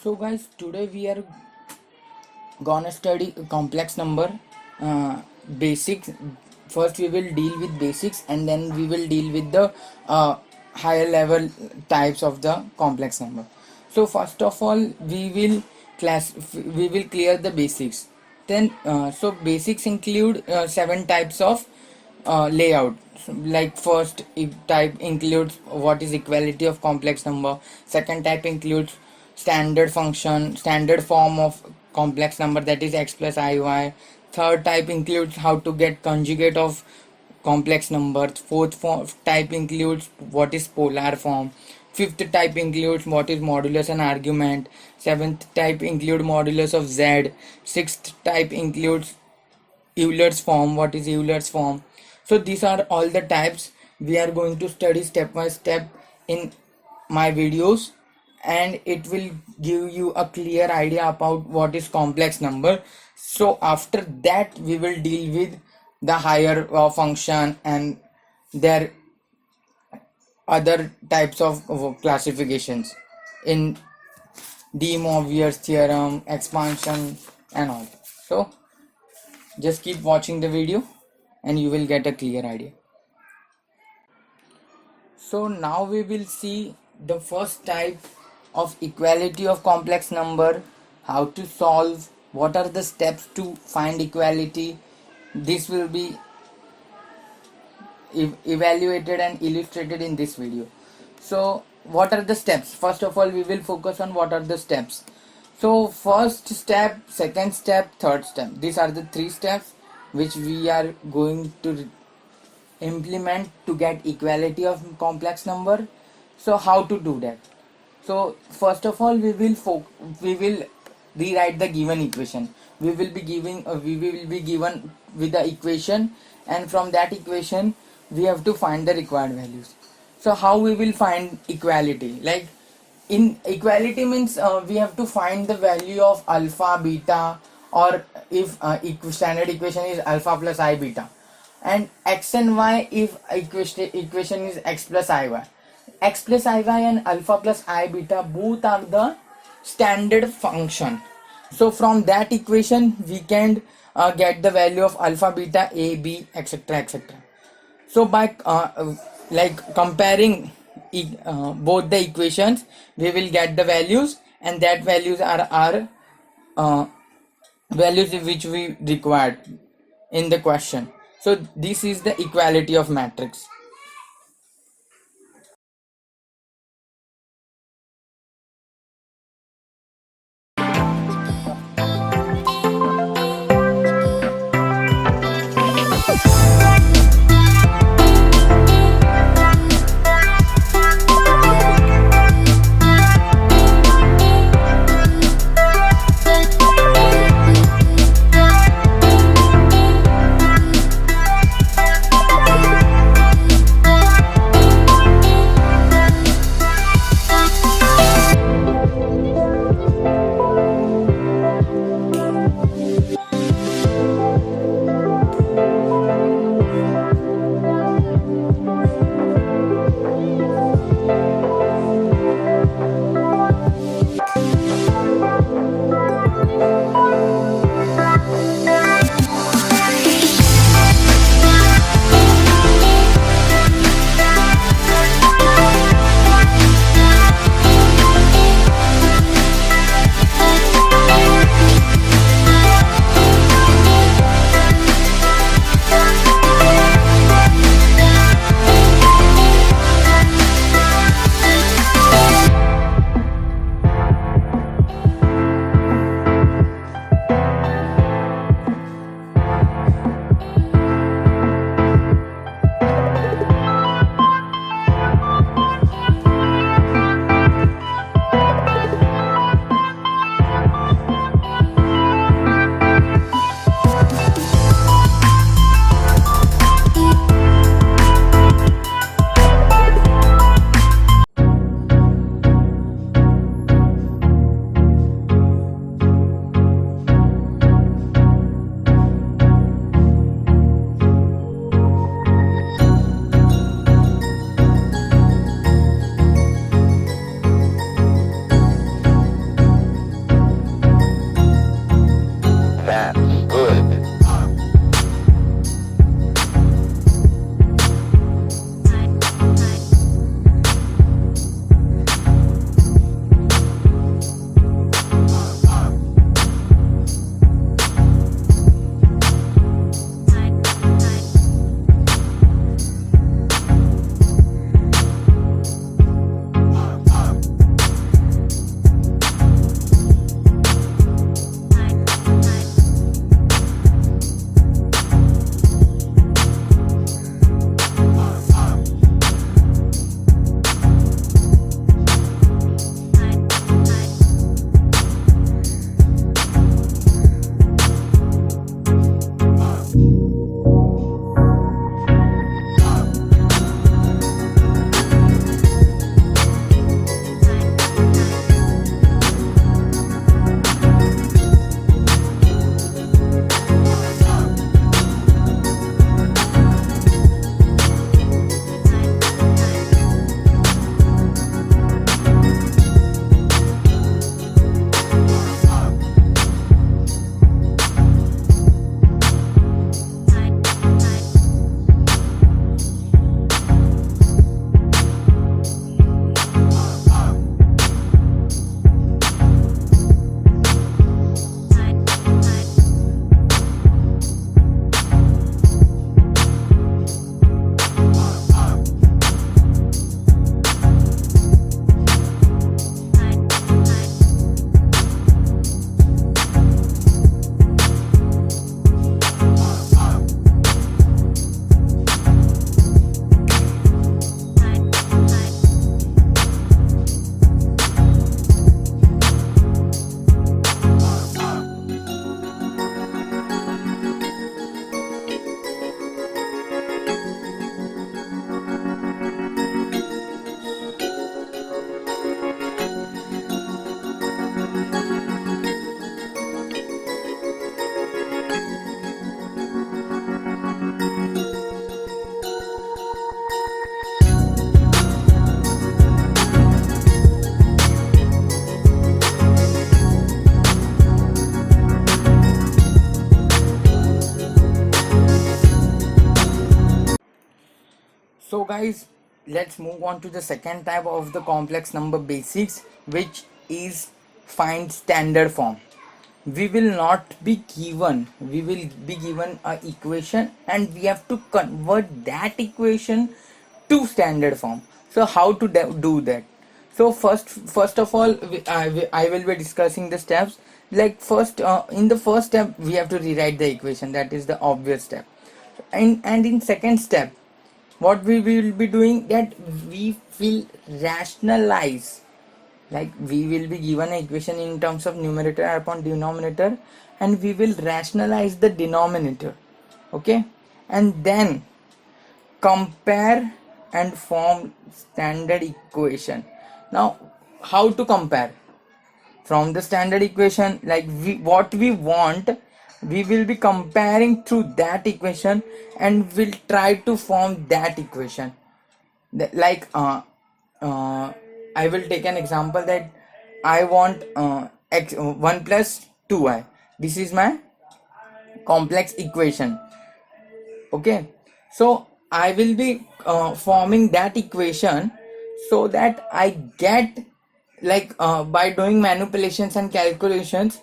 So guys, today we are gonna study complex number basics. First we will deal with basics and then we will deal with the higher level types of the complex number. So first of all we will clear the basics. Then so basics include 7 types of layout. Like first type includes what is equality of complex number. Second type includes standard form of complex number, that is x plus iy. Third type includes how to get conjugate of complex number. Type includes what is polar form. Fifth type includes what is modulus and argument. Seventh type include modulus of z. Sixth type includes Euler's form. What is Euler's form? So these are all the types we are going to study step by step in my videos, and it will give you a clear idea about what is complex number. So after that we will deal with the higher function and their other types of classifications in De Moivre's theorem, expansion and all. So just keep watching the video and you will get a clear idea. So now we will see the first type of equality of complex number, how to solve, what are the steps to find equality. This will be evaluated and illustrated in this video. So what are the steps? First of all we will focus on what are the steps. So first step, second step, third step, these are the 3 steps which we are going to implement to get equality of complex number. So how to do that? So first of all we will rewrite the given equation. We will be given with the equation, and from that equation we have to find the required values. So how we will find equality? Like in equality means we have to find the value of alpha, beta, or if standard equation is alpha plus I beta, and x and y if equation is x plus iy. X plus iy and alpha plus I beta both are the standard function. So from that equation we can get the value of alpha, beta, a, b, etc, etc. So by like comparing both the equations we will get the values, and that values are our values which we required in the question. So this is the equality of matrix. guys, let's move on to the second type of the complex number basics, which is find standard form. We will not be given, we will be given a equation and we have to convert that equation to standard form. So how to do that? So first of all, I will be discussing the steps. Like first, in the first step we have to rewrite the equation, that is the obvious step. And in second step, what we will be doing, that we will rationalize, like we will be given an equation in terms of numerator upon denominator, and we will rationalize the denominator. Okay, and then compare and form standard equation. Now how to compare? From the standard equation, like what we want, we will be comparing through that equation and will try to form that equation. Like I will take an example that I want x 1 plus 2y. This is my complex equation. Okay, so I will be forming that equation so that I get, like by doing manipulations and calculations,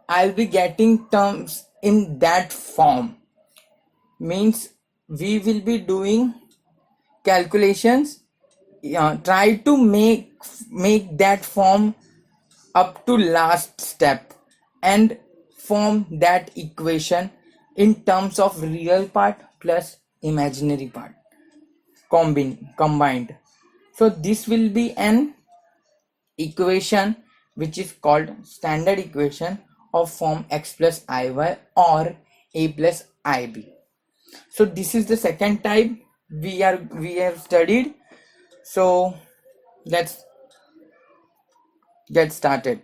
I'll be getting terms in that form. Means we will be doing calculations, try to make that form up to last step and form that equation in terms of real part plus imaginary part combined. So this will be an equation which is called standard equation of form x plus iy or a plus ib. So this is the second type we have studied. So let's get started.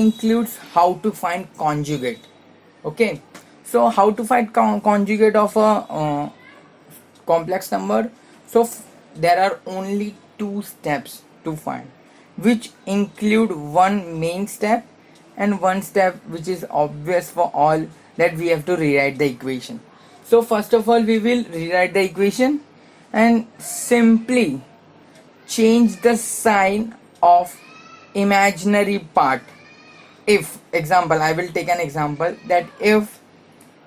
includes how to find conjugate. Okay, so how to find conjugate of a complex number. So there are only two steps to find, which include one main step and one step which is obvious for all, that we have to rewrite the equation. So first of all we will rewrite the equation and simply change the sign of imaginary part. If example, I will take an example, that if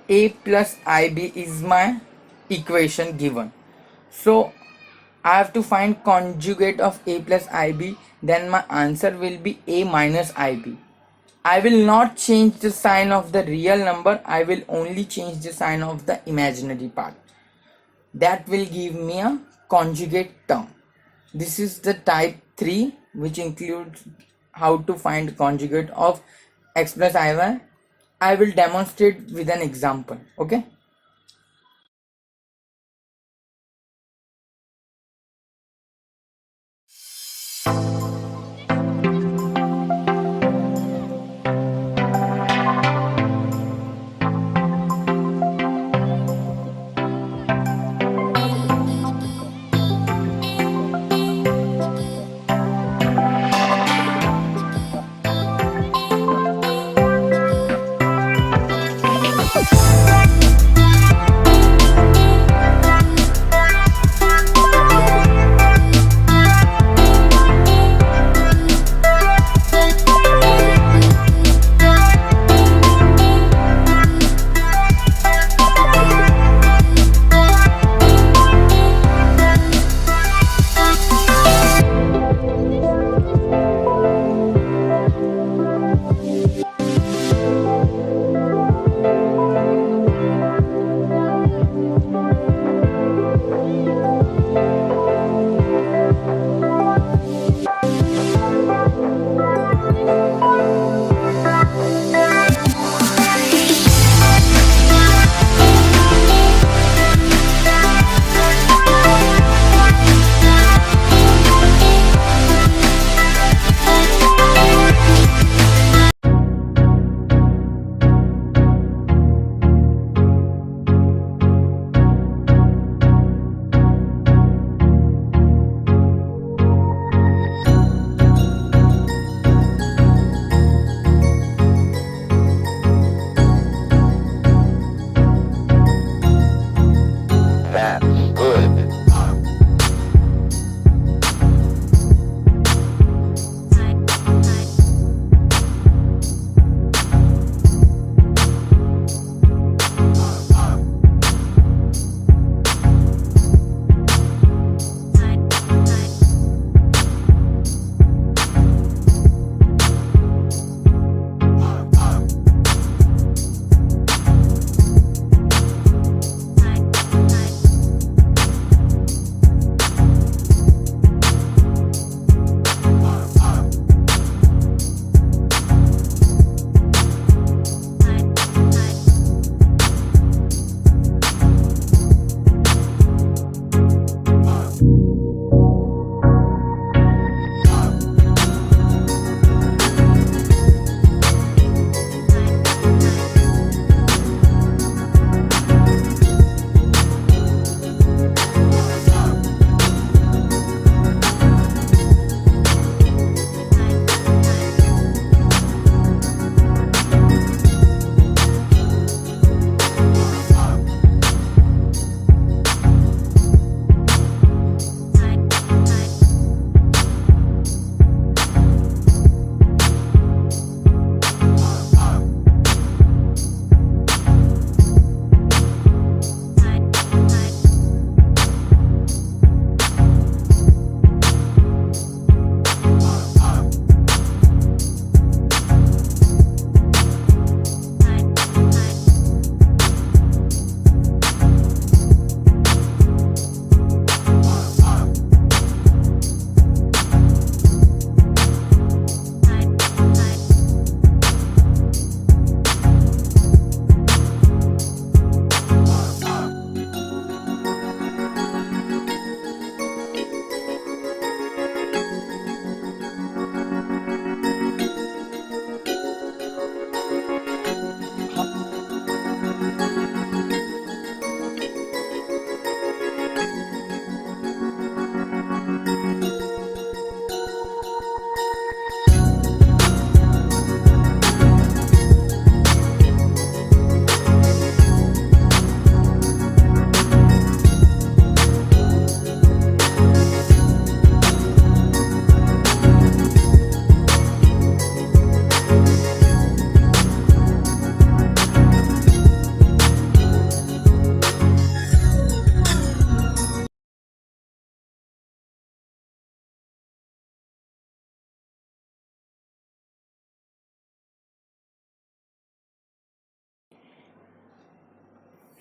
a plus ib is my equation given, so I have to find conjugate of a plus ib, then my answer will be a minus ib. I will not change the sign of the real number, I will only change the sign of the imaginary part. That will give me a conjugate term. This is the type 3, which includes how to find conjugate of x plus iy. I will demonstrate with an example. Okay.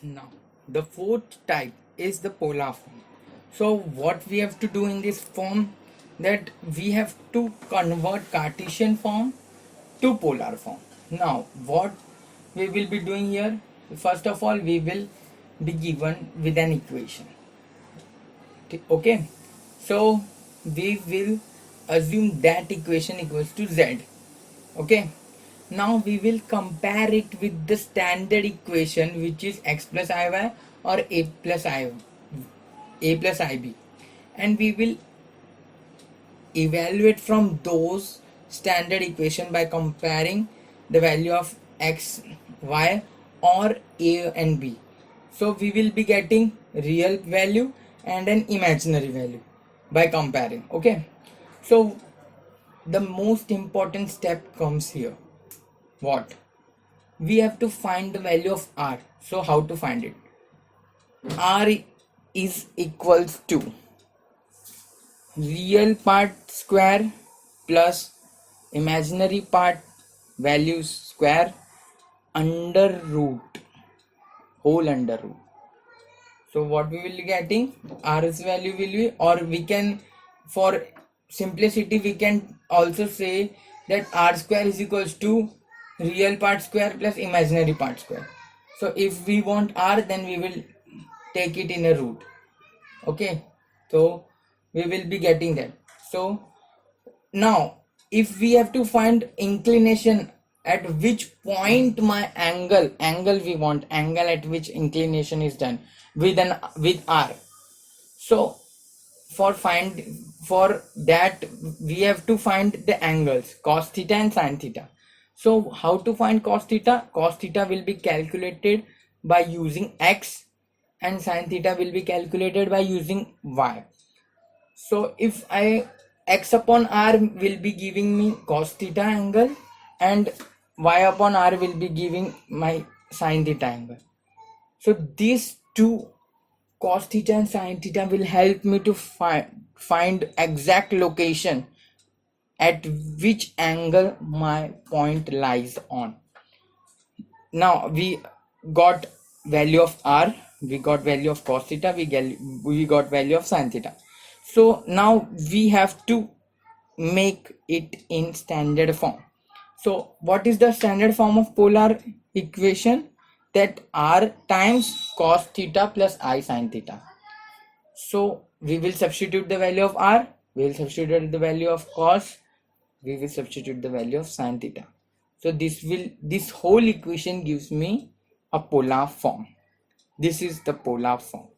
Now, the fourth type is the polar form. So what we have to do in this form, that we have to convert Cartesian form to polar form. Now, what we will be doing here, first of all, we will be given with an equation. Okay, so we will assume that equation equals to z. Okay, now we will compare it with the standard equation, which is x plus iy or a plus ib, and we will evaluate from those standard equation by comparing the value of x, y, or a and b. So we will be getting real value and an imaginary value by comparing. Okay, so the most important step comes here. What? We have to find the value of r. So how to find it? R is equals to real part square plus imaginary part value square under root, whole under root. So what we will be getting, r's value will be, or we can, for simplicity, we can also say that r square is equals to real part square plus imaginary part square. So if we want r, then we will take it in a root. Okay, so we will be getting that. So now if we have to find inclination, at which point my angle we want angle at which inclination is done with r. So for that we have to find the angles cos theta and sin theta. So how to find cos theta? Cos theta will be calculated by using x and sin theta will be calculated by using y. So if I x upon r will be giving me cos theta angle and y upon r will be giving my sin theta angle. So these two, cos theta and sin theta, will help me to find exact location at which angle my point lies on. Now we got value of r, we got value of cos theta, we got value of sin theta. So now we have to make it in standard form. So what is the standard form of polar equation? That r times cos theta plus I sin theta. So we will substitute the value of r, we will substitute the value of cos, we will substitute the value of sin theta. So this whole equation gives me a polar form. This is the polar form.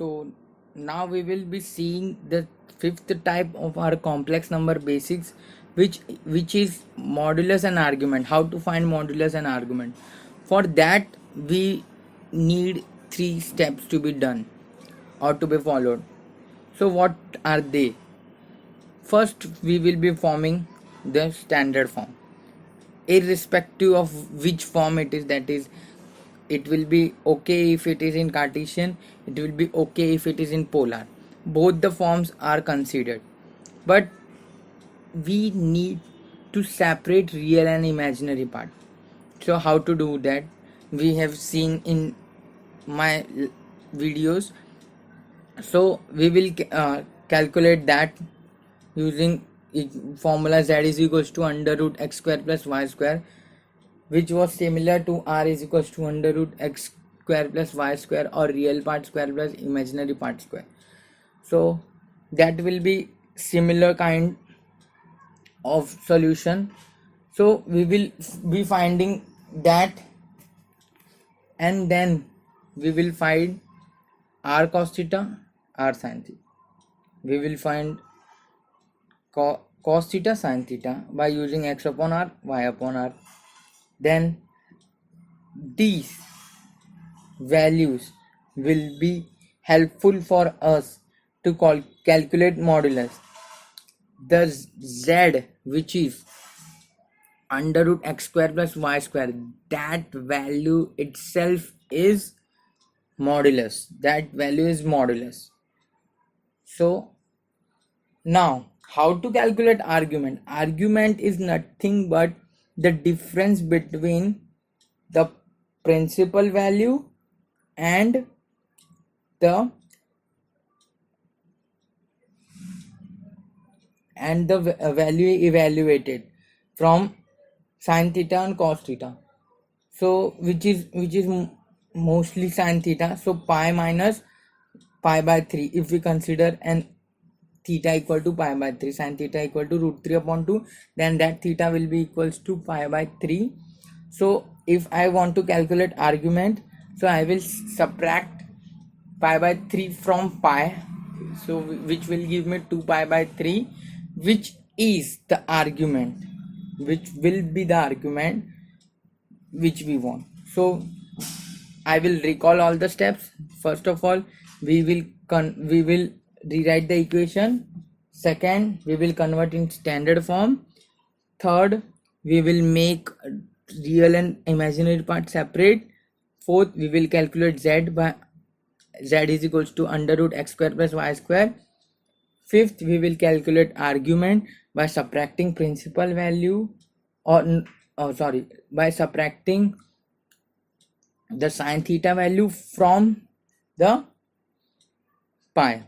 So now we will be seeing the fifth type of our complex number basics, which is modulus and argument. How to find modulus and argument? For that we need three steps to be done or to be followed. So what are they? First, we will be forming the standard form, irrespective of which form it is. That is, it will be okay if it is in Cartesian, it will be okay if it is in polar. Both the forms are considered, but we need to separate real and imaginary part. So how to do that, we have seen in my videos. So we will calculate that using formula z is equals to under root x square plus y square, which was similar to r is equals to under root x square plus y square, or real part square plus imaginary part square. So that will be similar kind of solution. So we will be finding that, and then we will find r cos theta, r sin theta. We will find cos theta sin theta by using x upon r, y upon r. Then these values will be helpful for us to calculate modulus. The z, which is under root x square plus y square, that value itself is modulus. That value is modulus. So now, how to calculate argument? Argument is nothing but the difference between the principal value and the value evaluated from sin theta and cos theta. So which is mostly sin theta. So pi minus pi by 3, if we consider an theta equal to pi by 3, sin theta equal to root 3 upon 2, then that theta will be equals to pi by 3. So if I want to calculate argument, so I will subtract pi by 3 from pi, so which will give me 2 pi by 3, which is the argument, which will be the argument which we want. So I will recall all the steps. First of all, we will rewrite the equation. Second, we will convert in standard form. Third, we will make real and imaginary part separate. Fourth, we will calculate z by z is equals to under root x square plus y square. Fifth, we will calculate argument by subtracting principal value, or by subtracting the sin theta value from the pi,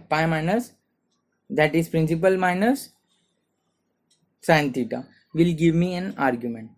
pi minus, that is principal minus sin theta, will give me an argument.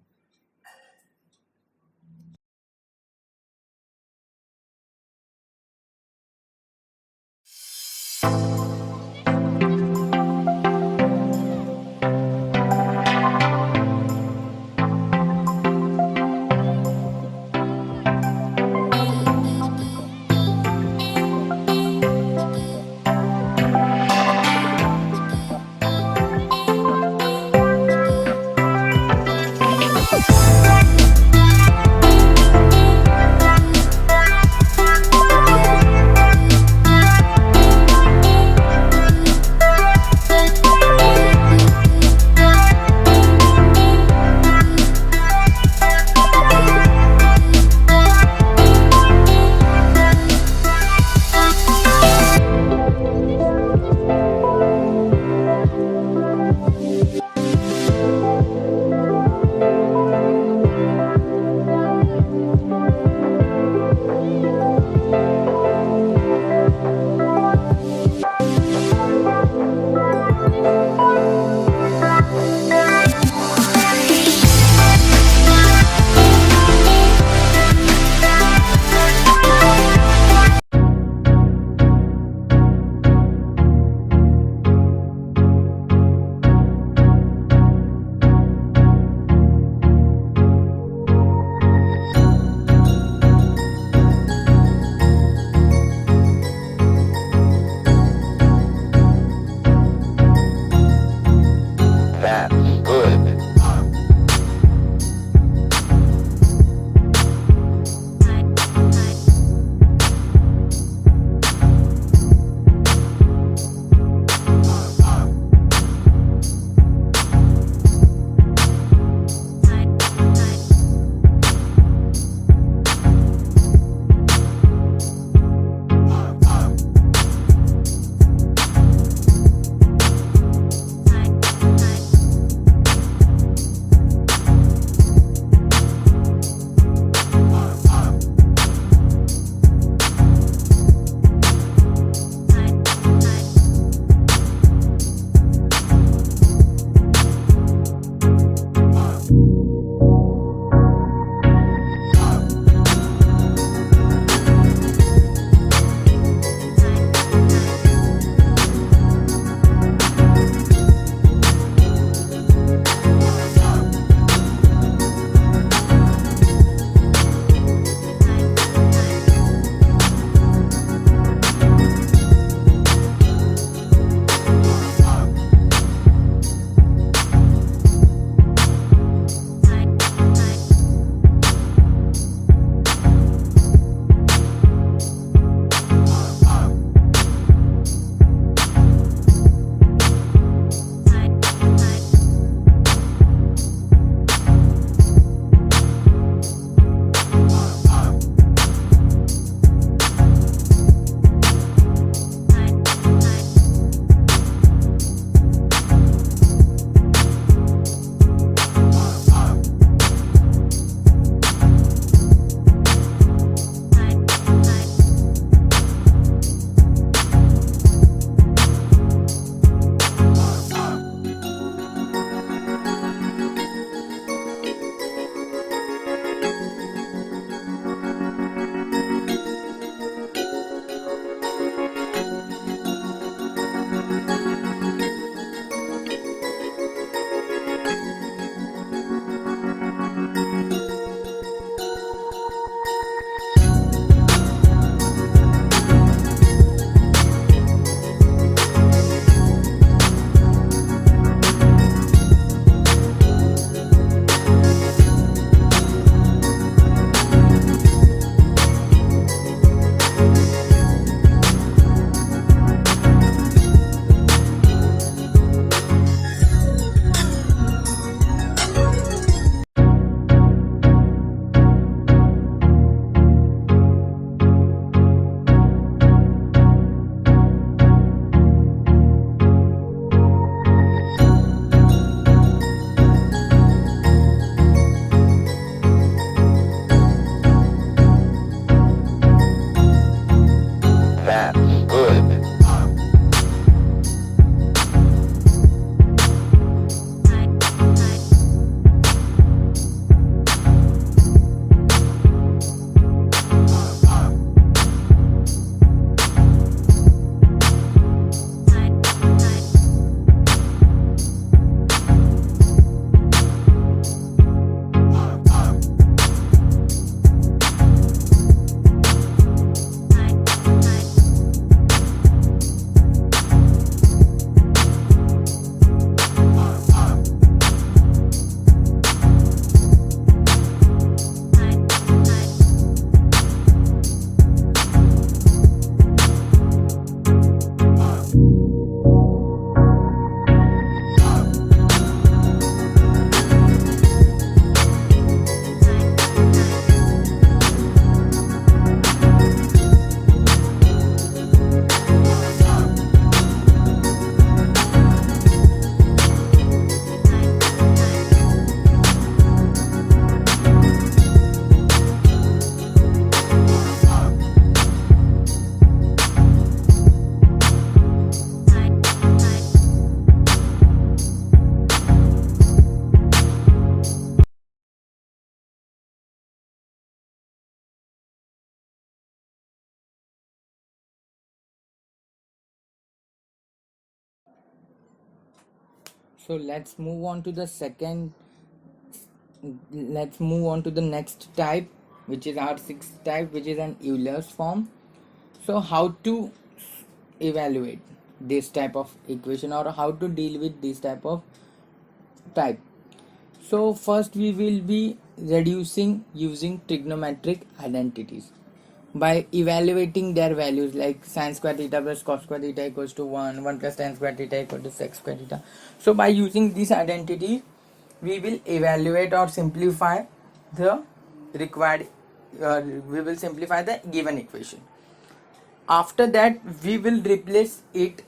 So let's move on to the next type, which is our sixth type, which is an Euler's form. So how to evaluate this type of equation, or how to deal with this type of type? So first we will be reducing using trigonometric identities by evaluating their values, like sin square theta plus cos square theta equals to 1 plus tan square theta equal to sec square theta. So by using this identity we will evaluate or simplify the required we will simplify the given equation. After that we will replace it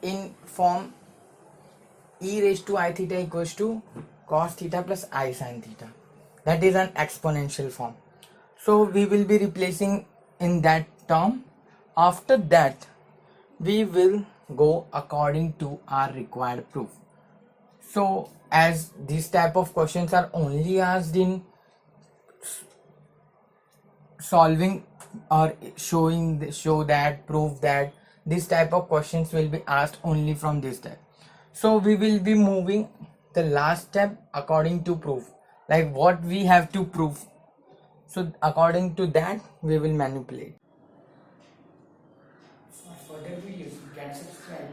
in form e raised to I theta equals to cos theta plus I sin theta. That is an exponential form. So we will be replacing in that term. After that we will go according to our required proof. So as these type of questions are only asked in solving or show that, prove that, this type of questions will be asked only from this type. So we will be moving the last step according to proof, like what we have to prove. So according to that we will manipulate. For further videos you can subscribe,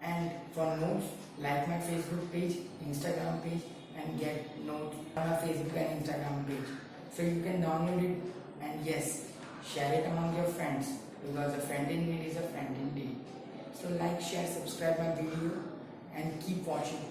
and for notes like my Facebook page, Instagram page, and get notes on my Facebook and Instagram page. So you can download it, and yes, share it among your friends, because a friend in need is a friend indeed. So like, share, subscribe my video, and keep watching.